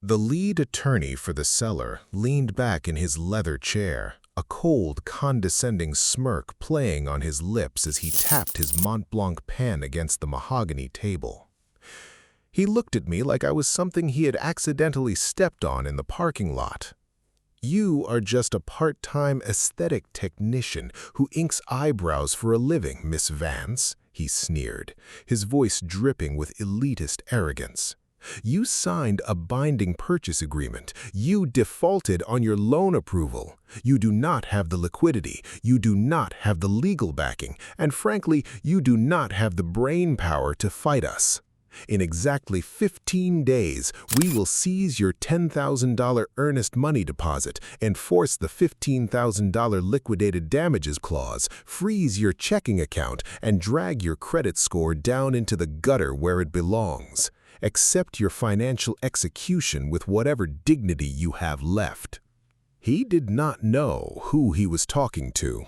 The lead attorney for the seller leaned back in his leather chair, a cold, condescending smirk playing on his lips as he tapped his Mont Blanc pen against the mahogany table. He looked at me like I was something he had accidentally stepped on in the parking lot. "You are just a part-time aesthetic technician who inks eyebrows for a living, Miss Vance," he sneered, his voice dripping with elitist arrogance. "You signed a binding purchase agreement. You defaulted on your loan approval. You do not have the liquidity. You do not have the legal backing. And frankly, you do not have the brain power to fight us. In exactly 15 days, we will seize your $10,000 earnest money deposit, enforce the $15,000 liquidated damages clause, freeze your checking account, and drag your credit score down into the gutter where it belongs. Accept your financial execution with whatever dignity you have left." He did not know who he was talking to.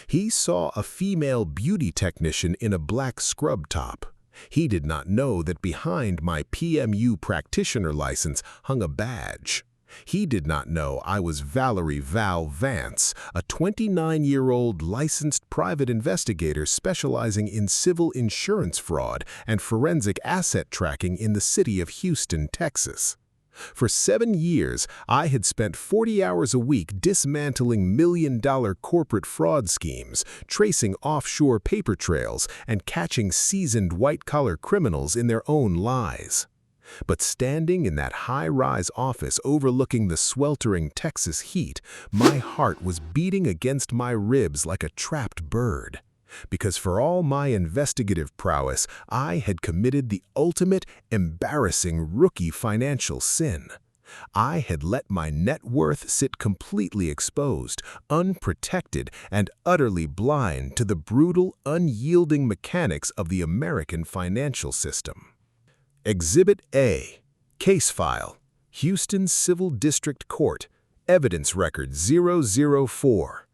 He saw a female beauty technician in a black scrub top. He did not know that behind my PMU practitioner license hung a badge. He did not know I was Valerie Val Vance, a 29-year-old licensed private investigator specializing in civil insurance fraud and forensic asset tracking in the city of Houston, Texas. For 7 years, I had spent 40 hours a week dismantling million-dollar corporate fraud schemes, tracing offshore paper trails, and catching seasoned white-collar criminals in their own lies. But standing in that high-rise office overlooking the sweltering Texas heat, my heart was beating against my ribs like a trapped bird. Because for all my investigative prowess, I had committed the ultimate, embarrassing rookie financial sin. I had let my net worth sit completely exposed, unprotected, and utterly blind to the brutal, unyielding mechanics of the American financial system. Exhibit A. Case File. Houston Civil District Court. Evidence Record 004.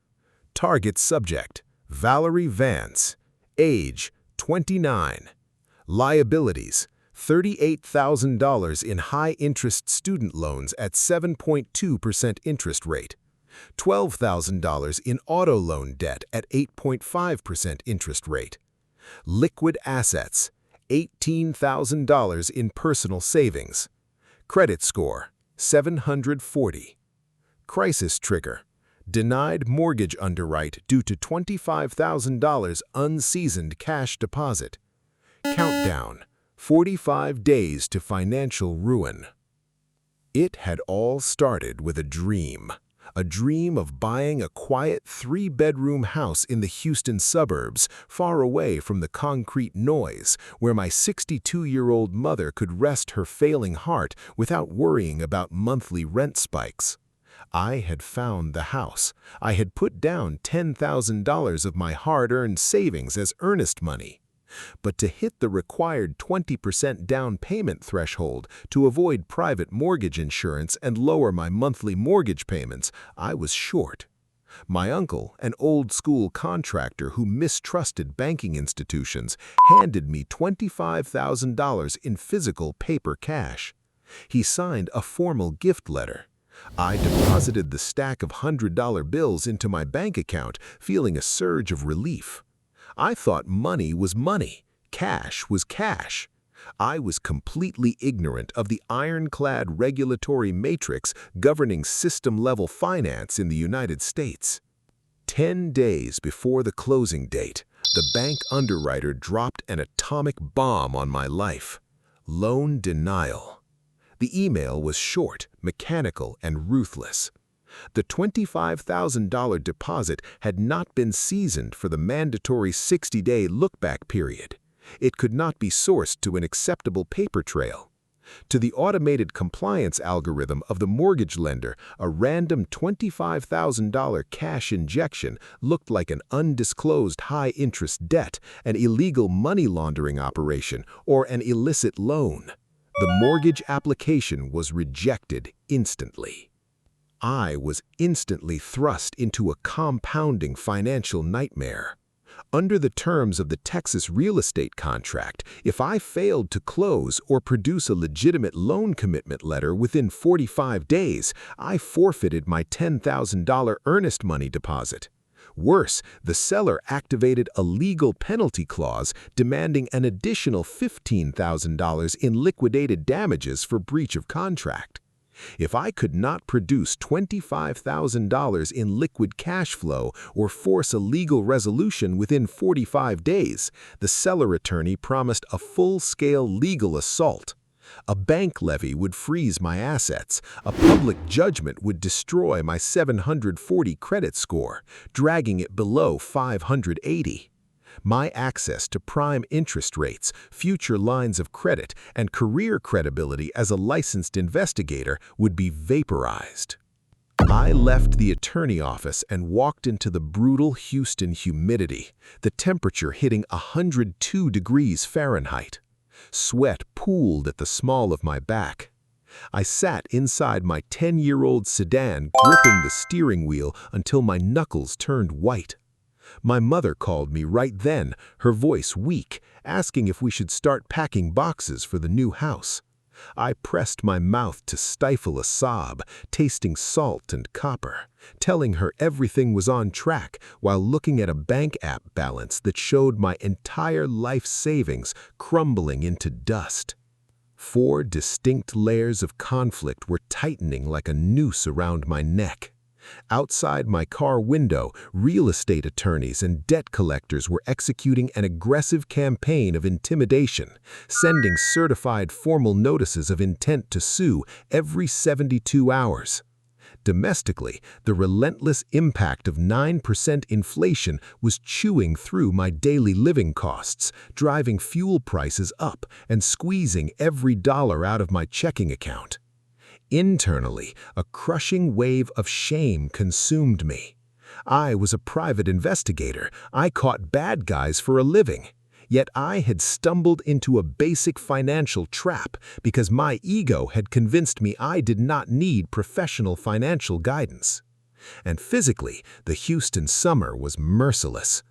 Target Subject: Valerie Vance. Age: 29. Liabilities: $38,000 in high-interest student loans at 7.2% interest rate. $12,000 in auto loan debt at 8.5% interest rate. Liquid assets: $18,000 in personal savings. Credit score: 740. Crisis trigger: denied mortgage underwrite due to $25,000 unseasoned cash deposit. Countdown: 45 days to financial ruin. It had all started with a dream of buying a quiet 3-bedroom house in the Houston suburbs, far away from the concrete noise, where my 62-year-old mother could rest her failing heart without worrying about monthly rent spikes. I had found the house. I had put down $10,000 of my hard-earned savings as earnest money. But to hit the required 20% down payment threshold to avoid private mortgage insurance and lower my monthly mortgage payments, I was short. My uncle, an old-school contractor who mistrusted banking institutions, handed me $25,000 in physical paper cash. He signed a formal gift letter. I deposited the stack of $100 bills into my bank account, feeling a surge of relief. I thought money was money, cash was cash. I was completely ignorant of the ironclad regulatory matrix governing system-level finance in the United States. 10 days before the closing date, the bank underwriter dropped an atomic bomb on my life: loan denial. The email was short, mechanical, and ruthless. The $25,000 deposit had not been seasoned for the mandatory 60-day look-back period. It could not be sourced to an acceptable paper trail. To the automated compliance algorithm of the mortgage lender, a random $25,000 cash injection looked like an undisclosed high-interest debt, an illegal money laundering operation, or an illicit loan. The mortgage application was rejected instantly. I was instantly thrust into a compounding financial nightmare. Under the terms of the Texas real estate contract, if I failed to close or produce a legitimate loan commitment letter within 45 days, I forfeited my $10,000 earnest money deposit. Worse, the seller activated a legal penalty clause demanding an additional $15,000 in liquidated damages for breach of contract. If I could not produce $25,000 in liquid cash flow or force a legal resolution within 45 days, the seller attorney promised a full-scale legal assault. A bank levy would freeze my assets. A public judgment would destroy my 740 credit score, dragging it below 580. My access to prime interest rates, future lines of credit, and career credibility as a licensed investigator would be vaporized. I left the attorney office and walked into the brutal Houston humidity, the temperature hitting 102 degrees Fahrenheit. Sweat pooled at the small of my back. I sat inside my 10-year-old sedan, gripping the steering wheel until my knuckles turned white. My mother called me right then, her voice weak, asking if we should start packing boxes for the new house. I pressed my mouth to stifle a sob, tasting salt and copper, telling her everything was on track while looking at a bank app balance that showed my entire life savings crumbling into dust. 4 distinct layers of conflict were tightening like a noose around my neck. Outside my car window, real estate attorneys and debt collectors were executing an aggressive campaign of intimidation, sending certified formal notices of intent to sue every 72 hours. Domestically, the relentless impact of 9% inflation was chewing through my daily living costs, driving fuel prices up and squeezing every dollar out of my checking account. Internally, a crushing wave of shame consumed me. I was a private investigator. I caught bad guys for a living. Yet I had stumbled into a basic financial trap because my ego had convinced me I did not need professional financial guidance. And physically, the Houston summer was merciless.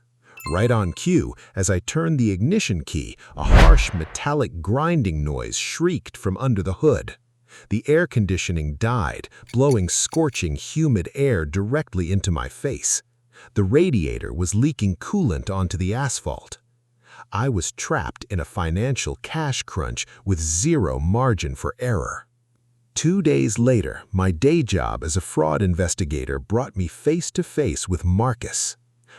Right on cue, as I turned the ignition key, a harsh metallic grinding noise shrieked from under the hood. The air conditioning died, blowing scorching, humid air directly into my face. The radiator was leaking coolant onto the asphalt. I was trapped in a financial cash crunch with zero margin for error. 2 days later, my day job as a fraud investigator brought me face to face with Marcus.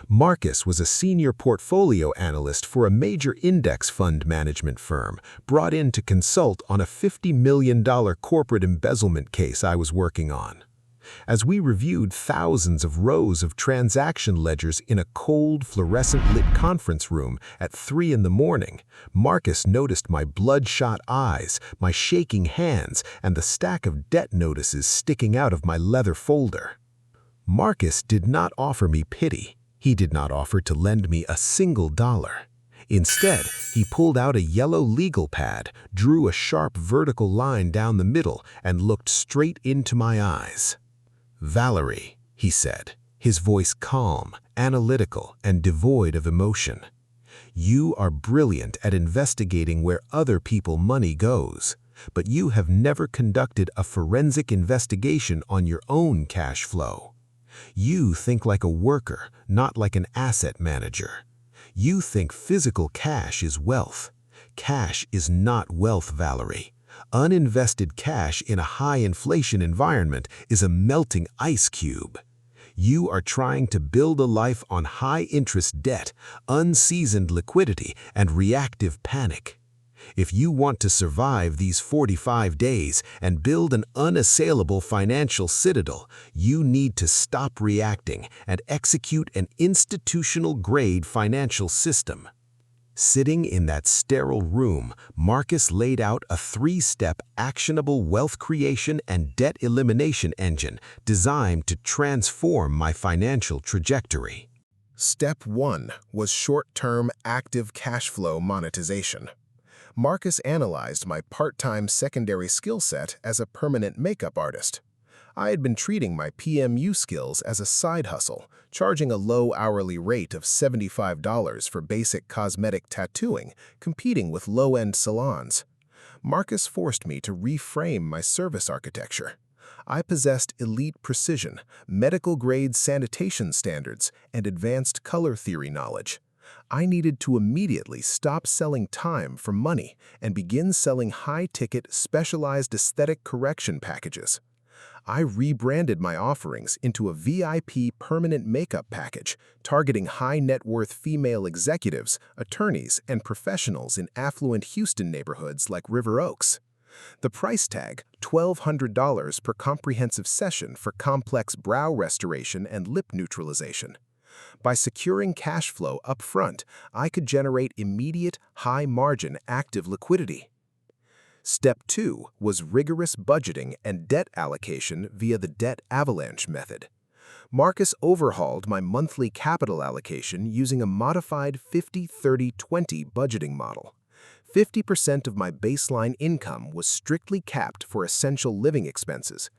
Marcus was a senior portfolio analyst for a major index fund management firm, brought in to consult on a $50 million corporate embezzlement case I was working on. As we reviewed thousands of rows of transaction ledgers in a cold, fluorescent-lit conference room at 3 in the morning, Marcus noticed my bloodshot eyes, my shaking hands, and the stack of debt notices sticking out of my leather folder. Marcus did not offer me pity. He did not offer to lend me a single dollar. Instead, he pulled out a yellow legal pad, drew a sharp vertical line down the middle, and looked straight into my eyes. "Valerie," he said, his voice calm, analytical, and devoid of emotion. "You are brilliant at investigating where other people's money goes, but you have never conducted a forensic investigation on your own cash flow. You think like a worker, not like an asset manager. You think physical cash is wealth. Cash is not wealth, Valerie. Uninvested cash in a high-inflation environment is a melting ice cube. You are trying to build a life on high-interest debt, unseasoned liquidity, and reactive panic. If you want to survive these 45 days and build an unassailable financial citadel, you need to stop reacting and execute an institutional-grade financial system." Sitting in that sterile room, Marcus laid out a 3-step actionable wealth creation and debt elimination engine designed to transform my financial trajectory. Step 1 was short-term active cash flow monetization. Marcus analyzed my part-time secondary skill set as a permanent makeup artist. I had been treating my PMU skills as a side hustle, charging a low hourly rate of $75 for basic cosmetic tattooing, competing with low-end salons. Marcus forced me to reframe my service architecture. I possessed elite precision, medical-grade sanitation standards, and advanced color theory knowledge. I needed to immediately stop selling time for money and begin selling high-ticket, specialized aesthetic correction packages. I rebranded my offerings into a VIP permanent makeup package, targeting high-net-worth female executives, attorneys, and professionals in affluent Houston neighborhoods like River Oaks. The price tag, $1,200 per comprehensive session for complex brow restoration and lip neutralization. By securing cash flow up front, I could generate immediate, high-margin active liquidity. Step 2 was rigorous budgeting and debt allocation via the debt avalanche method. Marcus overhauled my monthly capital allocation using a modified 50-30-20 budgeting model. 50% of my baseline income was strictly capped for essential living expenses.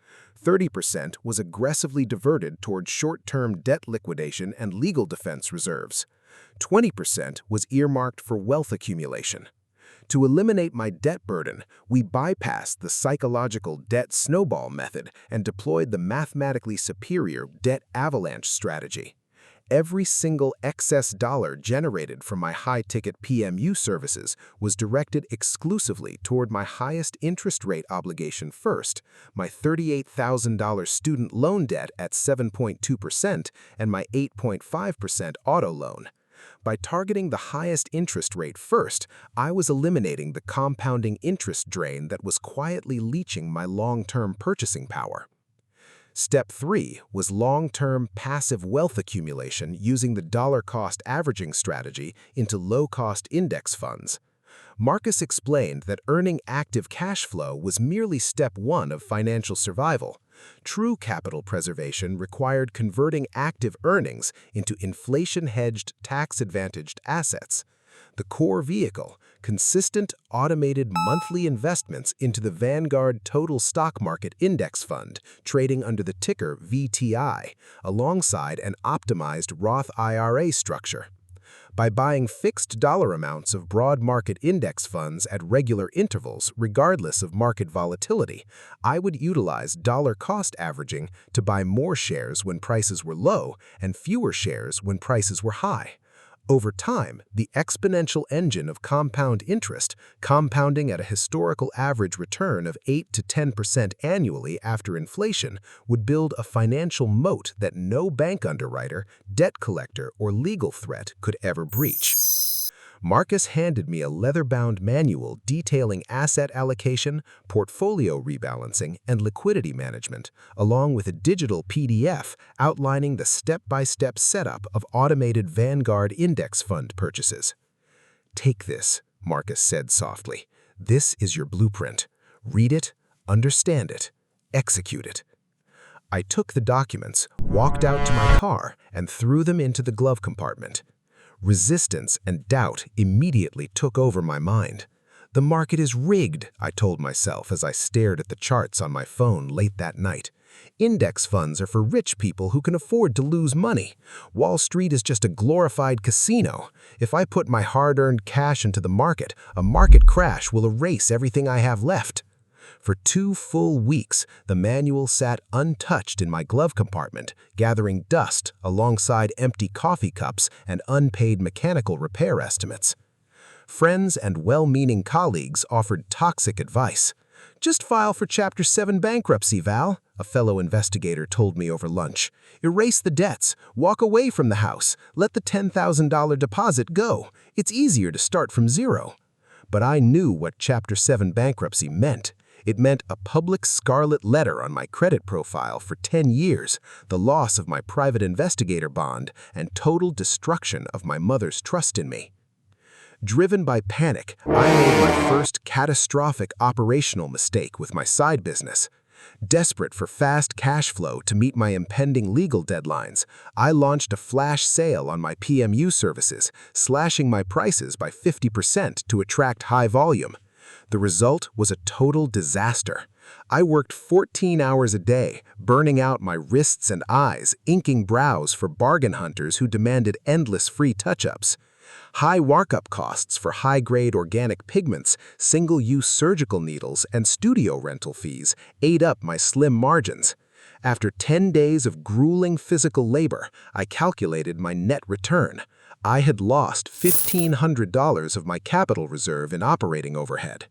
30% was aggressively diverted toward short-term debt liquidation and legal defense reserves. 20% was earmarked for wealth accumulation. To eliminate my debt burden, we bypassed the psychological debt snowball method and deployed the mathematically superior debt avalanche strategy. Every single excess dollar generated from my high-ticket PMU services was directed exclusively toward my highest interest rate obligation first, my $38,000 student loan debt at 7.2% and my 8.5% auto loan. By targeting the highest interest rate first, I was eliminating the compounding interest drain that was quietly leaching my long-term purchasing power. Step 3 was long-term passive wealth accumulation using the dollar-cost averaging strategy into low-cost index funds. Marcus explained that earning active cash flow was merely step 1 of financial survival. True capital preservation required converting active earnings into inflation-hedged, tax-advantaged assets. The core vehicle, consistent automated monthly investments into the Vanguard Total Stock Market Index Fund, trading under the ticker VTI, alongside an optimized Roth IRA structure. By buying fixed dollar amounts of broad market index funds at regular intervals regardless of market volatility, I would utilize dollar-cost averaging to buy more shares when prices were low and fewer shares when prices were high. Over time, the exponential engine of compound interest, compounding at a historical average return of 8 to 10% annually after inflation, would build a financial moat that no bank underwriter, debt collector, or legal threat could ever breach. Marcus handed me a leather-bound manual detailing asset allocation, portfolio rebalancing, and liquidity management, along with a digital PDF outlining the step-by-step setup of automated Vanguard index fund purchases. "Take this," Marcus said softly. "This is your blueprint. Read it, understand it, execute it." I took the documents, walked out to my car, and threw them into the glove compartment. Resistance and doubt immediately took over my mind. "The market is rigged," I told myself as I stared at the charts on my phone late that night. "Index funds are for rich people who can afford to lose money. Wall Street is just a glorified casino. If I put my hard-earned cash into the market, a market crash will erase everything I have left." For 2 full weeks, the manual sat untouched in my glove compartment, gathering dust alongside empty coffee cups and unpaid mechanical repair estimates. Friends and well-meaning colleagues offered toxic advice. "Just file for Chapter 7 bankruptcy, Val," a fellow investigator told me over lunch. "Erase the debts, walk away from the house, let the $10,000 deposit go. It's easier to start from zero." But I knew what Chapter 7 bankruptcy meant. It meant a public scarlet letter on my credit profile for 10 years, the loss of my private investigator bond, and total destruction of my mother's trust in me. Driven by panic, I made my first catastrophic operational mistake with my side business. Desperate for fast cash flow to meet my impending legal deadlines, I launched a flash sale on my PMU services, slashing my prices by 50% to attract high volume. The result was a total disaster. I worked 14 hours a day, burning out my wrists and eyes, inking brows for bargain hunters who demanded endless free touch-ups. High markup costs for high-grade organic pigments, single-use surgical needles, and studio rental fees ate up my slim margins. After 10 days of grueling physical labor, I calculated my net return. I had lost $1,500 of my capital reserve in operating overhead.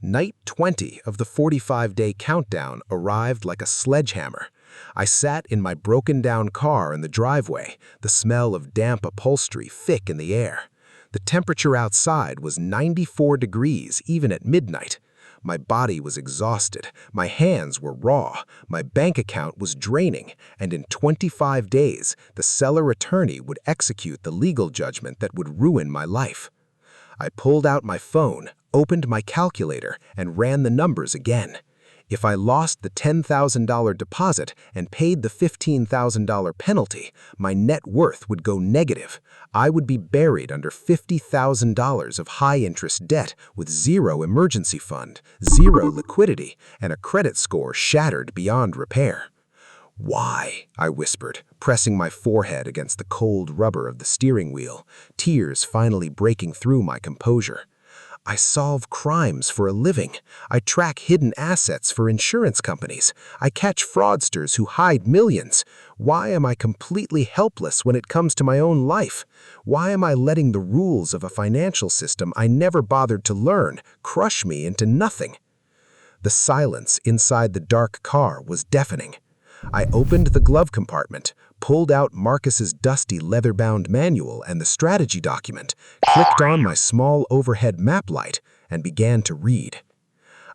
Night 20 of the 45-day countdown arrived like a sledgehammer. I sat in my broken-down car in the driveway, the smell of damp upholstery thick in the air. The temperature outside was 94 degrees even at midnight. My body was exhausted, my hands were raw, my bank account was draining, and in 25 days, the seller attorney would execute the legal judgment that would ruin my life. I pulled out my phone, opened my calculator, and ran the numbers again. If I lost the $10,000 deposit and paid the $15,000 penalty, my net worth would go negative. I would be buried under $50,000 of high-interest debt with zero emergency fund, zero liquidity, and a credit score shattered beyond repair. "Why?" I whispered, pressing my forehead against the cold rubber of the steering wheel, tears finally breaking through my composure. I solve crimes for a living. I track hidden assets for insurance companies. I catch fraudsters who hide millions. Why am I completely helpless when it comes to my own life? Why am I letting the rules of a financial system I never bothered to learn crush me into nothing? The silence inside the dark car was deafening. I opened the glove compartment, pulled out Marcus's dusty leather-bound manual and the strategy document, clicked on my small overhead map light, and began to read.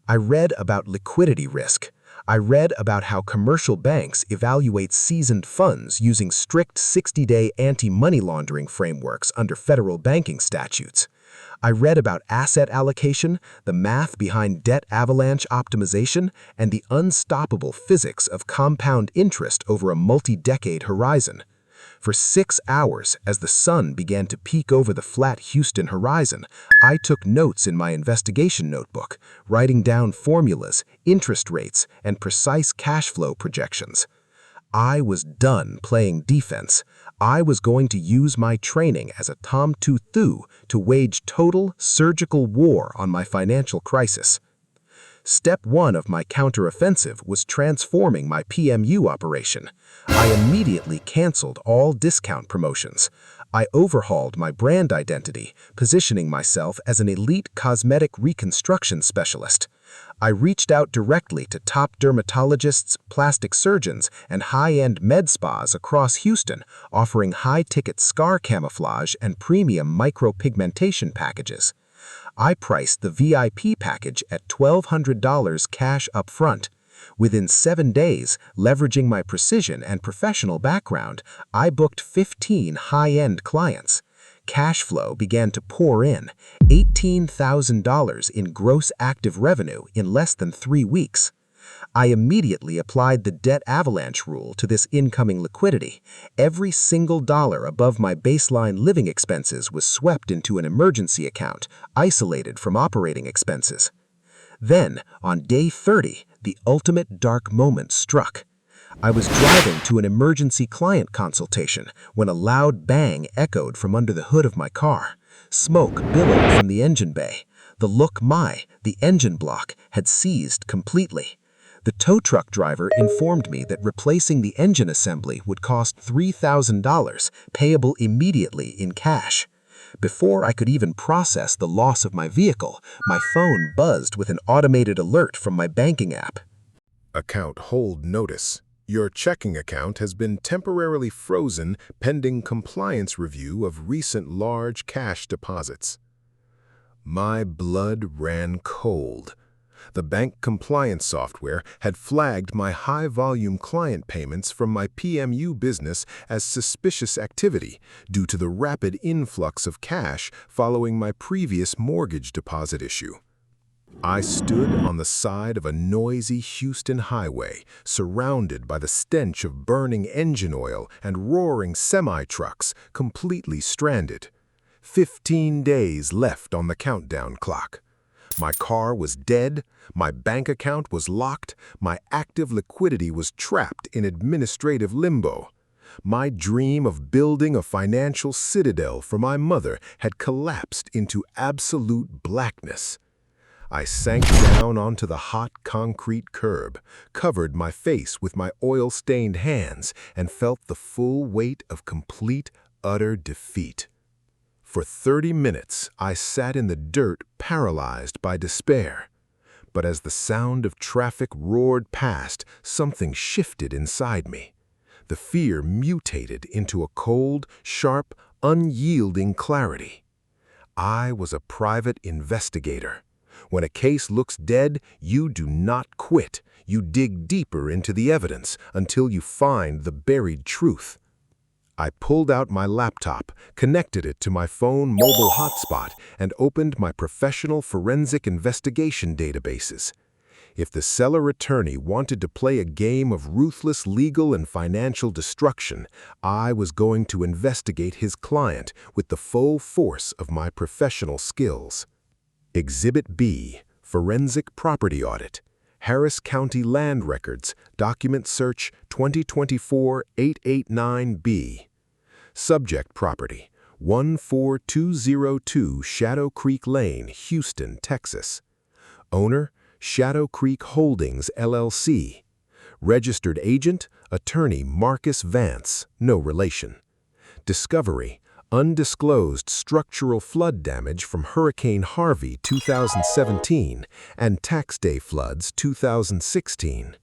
I read about liquidity risk. I read about how commercial banks evaluate seasoned funds using strict 60-day anti-money laundering frameworks under federal banking statutes. I read about asset allocation, the math behind debt avalanche optimization, and the unstoppable physics of compound interest over a multi-decade horizon. For 6 hours, as the sun began to peek over the flat Houston horizon, I took notes in my investigation notebook, writing down formulas, interest rates, and precise cash flow projections. I was done playing defense. I was going to use my training as a Tom Tuthu to wage total surgical war on my financial crisis. Step 1 of my counteroffensive was transforming my PMU operation. I immediately canceled all discount promotions. I overhauled my brand identity, positioning myself as an elite cosmetic reconstruction specialist. I reached out directly to top dermatologists, plastic surgeons, and high-end med spas across Houston, offering high-ticket scar camouflage and premium micropigmentation packages. I priced the VIP package at $1,200 cash up front. Within 7 days, leveraging my precision and professional background, I booked 15 high-end clients. Cash flow began to pour in, $18,000 in gross active revenue in less than 3 weeks. I immediately applied the debt avalanche rule to this incoming liquidity. Every single dollar above my baseline living expenses was swept into an emergency account, isolated from operating expenses. Then, on day 30, the ultimate dark moment struck. I was driving to an emergency client consultation when a loud bang echoed from under the hood of my car. Smoke billowed from the engine bay. The engine block, had seized completely. The tow truck driver informed me that replacing the engine assembly would cost $3,000, payable immediately in cash. Before I could even process the loss of my vehicle, my phone buzzed with an automated alert from my banking app. Account hold notice. Your checking account has been temporarily frozen pending compliance review of recent large cash deposits. My blood ran cold. The bank compliance software had flagged my high-volume client payments from my PMU business as suspicious activity due to the rapid influx of cash following my previous mortgage deposit issue. I stood on the side of a noisy Houston highway, surrounded by the stench of burning engine oil and roaring semi-trucks, completely stranded. 15 days left on the countdown clock. My car was dead, my bank account was locked, my active liquidity was trapped in administrative limbo. My dream of building a financial citadel for my mother had collapsed into absolute blackness. I sank down onto the hot concrete curb, covered my face with my oil-stained hands, and felt the full weight of complete, utter defeat. For 30 minutes, I sat in the dirt, paralyzed by despair. But as the sound of traffic roared past, something shifted inside me. The fear mutated into a cold, sharp, unyielding clarity. I was a private investigator. When a case looks dead, you do not quit. You dig deeper into the evidence until you find the buried truth. I pulled out my laptop, connected it to my phone mobile hotspot, and opened my professional forensic investigation databases. If the seller attorney wanted to play a game of ruthless legal and financial destruction, I was going to investigate his client with the full force of my professional skills. Exhibit B, Forensic Property Audit. Harris County Land Records, Document Search 2024-889B. Subject Property, 14202 Shadow Creek Lane, Houston, Texas. Owner, Shadow Creek Holdings, LLC. Registered Agent, Attorney Marcus Vance, no relation. Discovery, undisclosed structural flood damage from Hurricane Harvey 2017 and Tax Day floods 2016.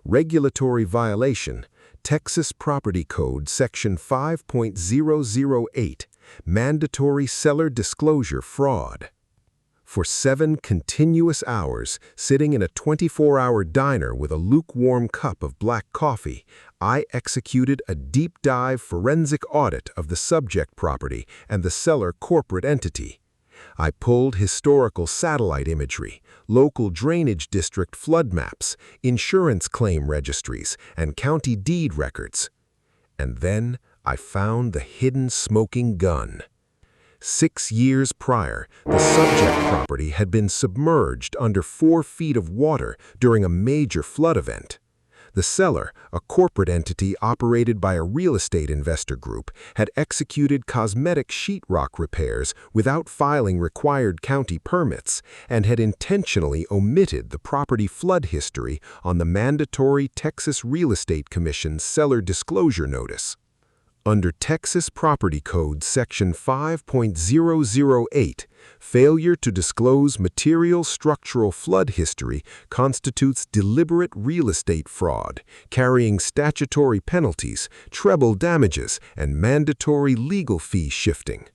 Regulatory violation, Texas Property Code Section 5.008, mandatory seller disclosure fraud. For 7 continuous hours, sitting in a 24-hour diner with a lukewarm cup of black coffee, I executed a deep-dive forensic audit of the subject property and the seller corporate entity. I pulled historical satellite imagery, local drainage district flood maps, insurance claim registries, and county deed records. And then I found the hidden smoking gun. 6 years prior, the subject property had been submerged under 4 feet of water during a major flood event. The seller, a corporate entity operated by a real estate investor group, had executed cosmetic sheetrock repairs without filing required county permits and had intentionally omitted the property flood history on the mandatory Texas Real Estate Commission seller disclosure notice. Under Texas Property Code Section 5.008, failure to disclose material structural flood history constitutes deliberate real estate fraud, carrying statutory penalties, treble damages, and mandatory legal fee shifting.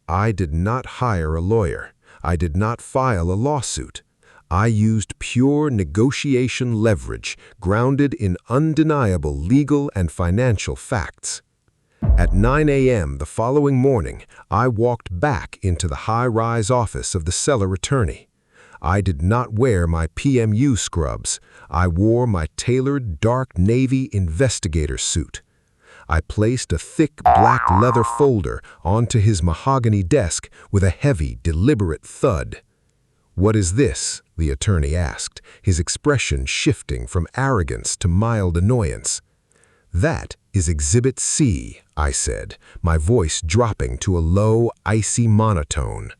I did not hire a lawyer. I did not file a lawsuit. I used pure negotiation leverage grounded in undeniable legal and financial facts. At 9 a.m. the following morning, I walked back into the high-rise office of the seller attorney. I did not wear my PMU scrubs. I wore my tailored dark navy investigator suit. I placed a thick black leather folder onto his mahogany desk with a heavy, deliberate thud. "What is this?" the attorney asked, his expression shifting from arrogance to mild annoyance. "That is Exhibit C," I said, my voice dropping to a low, icy monotone.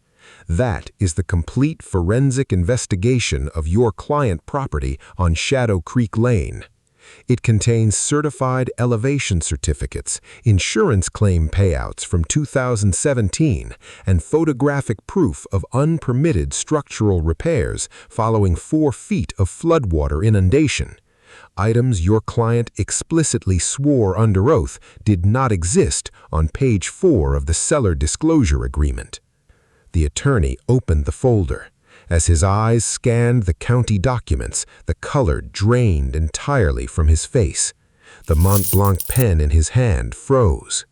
"That is the complete forensic investigation of your client property on Shadow Creek Lane. It contains certified elevation certificates, insurance claim payouts from 2017, and photographic proof of unpermitted structural repairs following 4 feet of floodwater inundation. Items your client explicitly swore under oath did not exist on page 4 of the seller disclosure agreement." The attorney opened the folder. As his eyes scanned the county documents, the color drained entirely from his face. The Mont Blanc pen in his hand froze.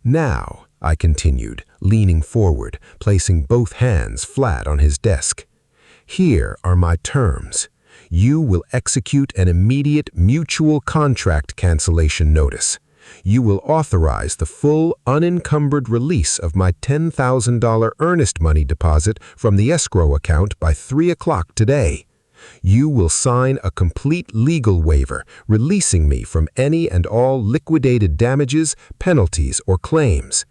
"Now," I continued, leaning forward, placing both hands flat on his desk, "here are my terms. You will execute an immediate mutual contract cancellation notice. You will authorize the full, unencumbered release of my $10,000 earnest money deposit from the escrow account by 3 o'clock today. You will sign a complete legal waiver releasing me from any and all liquidated damages, penalties, or claims.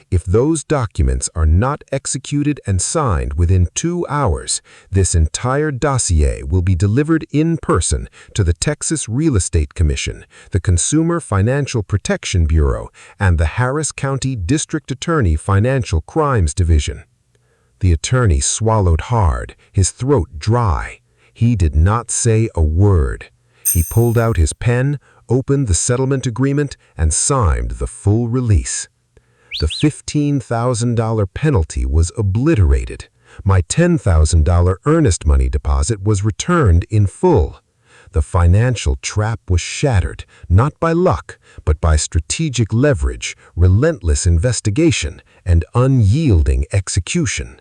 If those documents are not executed and signed within 2 hours, this entire dossier will be delivered in person to the Texas Real Estate Commission, the Consumer Financial Protection Bureau, and the Harris County District Attorney Financial Crimes Division. The attorney swallowed hard, his throat dry. He did not say a word. He pulled out his pen, opened the settlement agreement, and signed the full release. The $15,000 penalty was obliterated. My $10,000 earnest money deposit was returned in full. The financial trap was shattered, not by luck, but by strategic leverage, relentless investigation, and unyielding execution.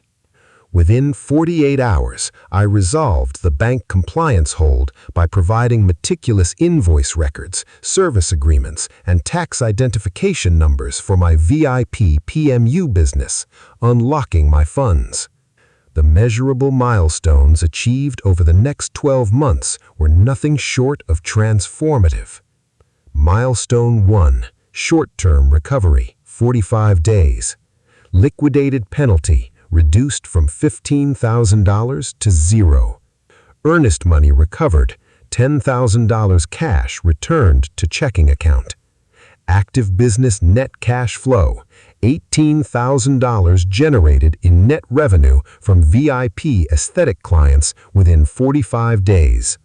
Within 48 hours, I resolved the bank compliance hold by providing meticulous invoice records, service agreements, and tax identification numbers for my VIP PMU business, unlocking my funds. The measurable milestones achieved over the next 12 months were nothing short of transformative. Milestone 1, short-term recovery, 45 days. Liquidated penalty, reduced from $15,000 to $0. Earnest money recovered, $10,000 cash returned to checking account. Active business net cash flow, $18,000 generated in net revenue from VIP aesthetic clients within 45 days.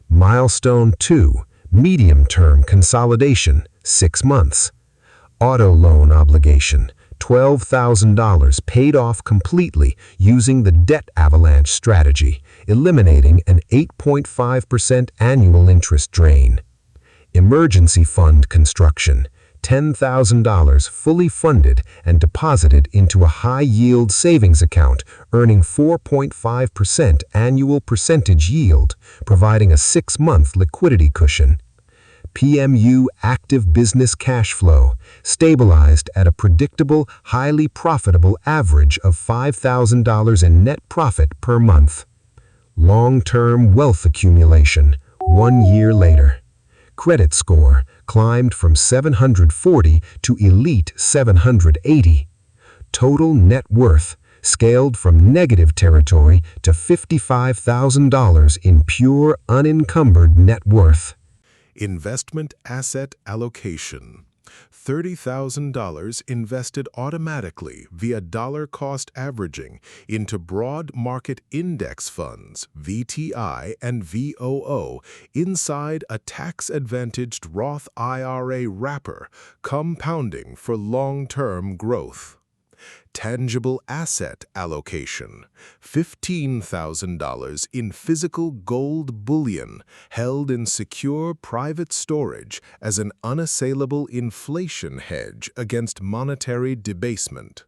Milestone 2, medium-term consolidation, 6 months. Auto loan obligation, $12,000 paid off completely using the debt avalanche strategy, eliminating an 8.5% annual interest drain. Emergency fund construction, $10,000 fully funded and deposited into a high-yield savings account, earning 4.5% annual percentage yield, providing a 6-month liquidity cushion. PMU active business cash flow, stabilized at a predictable, highly profitable average of $5,000 in net profit per month. Long-term wealth accumulation, 1 year later. Credit score climbed from 740 to elite 780. Total net worth scaled from negative territory to $55,000 in pure, unencumbered net worth. Investment asset allocation. $30,000 invested automatically via dollar-cost averaging into broad market index funds, VTI and VOO, inside a tax-advantaged Roth IRA wrapper, compounding for long-term growth. Tangible asset allocation, $15,000 in physical gold bullion held in secure private storage as an unassailable inflation hedge against monetary debasement.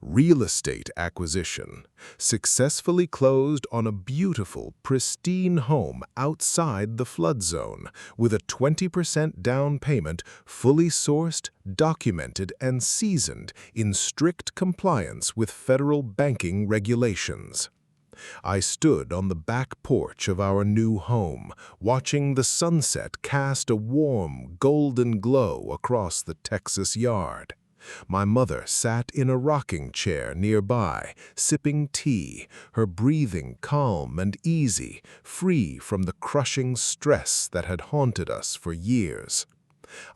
Real estate acquisition, successfully closed on a beautiful, pristine home outside the flood zone with a 20% down payment, fully sourced, documented, and seasoned in strict compliance with federal banking regulations. I stood on the back porch of our new home, watching the sunset cast a warm, golden glow across the Texas yard. My mother sat in a rocking chair nearby, sipping tea, her breathing calm and easy, free from the crushing stress that had haunted us for years.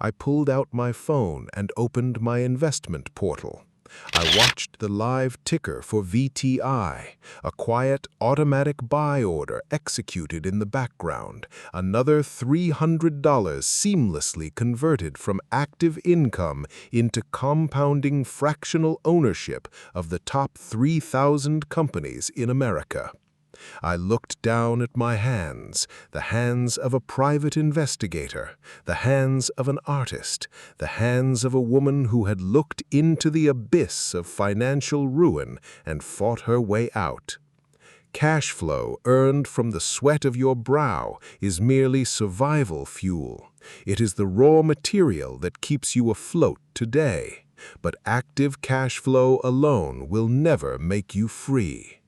I pulled out my phone and opened my investment portal. I watched the live ticker for VTI, a quiet automatic buy order executed in the background, another $300 seamlessly converted from active income into compounding fractional ownership of the top 3,000 companies in America. I looked down at my hands, the hands of a private investigator, the hands of an artist, the hands of a woman who had looked into the abyss of financial ruin and fought her way out. Cash flow earned from the sweat of your brow is merely survival fuel. It is the raw material that keeps you afloat today. But active cash flow alone will never make you free.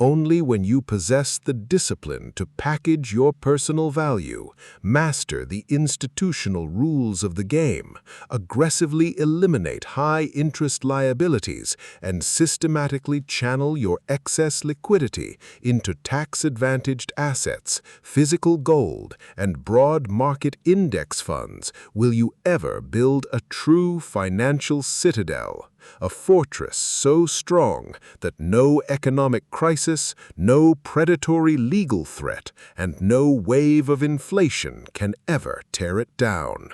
Only when you possess the discipline to package your personal value, master the institutional rules of the game, aggressively eliminate high-interest liabilities, and systematically channel your excess liquidity into tax-advantaged assets, physical gold, and broad market index funds will you ever build a true financial citadel. A fortress so strong that no economic crisis, no predatory legal threat, and no wave of inflation can ever tear it down.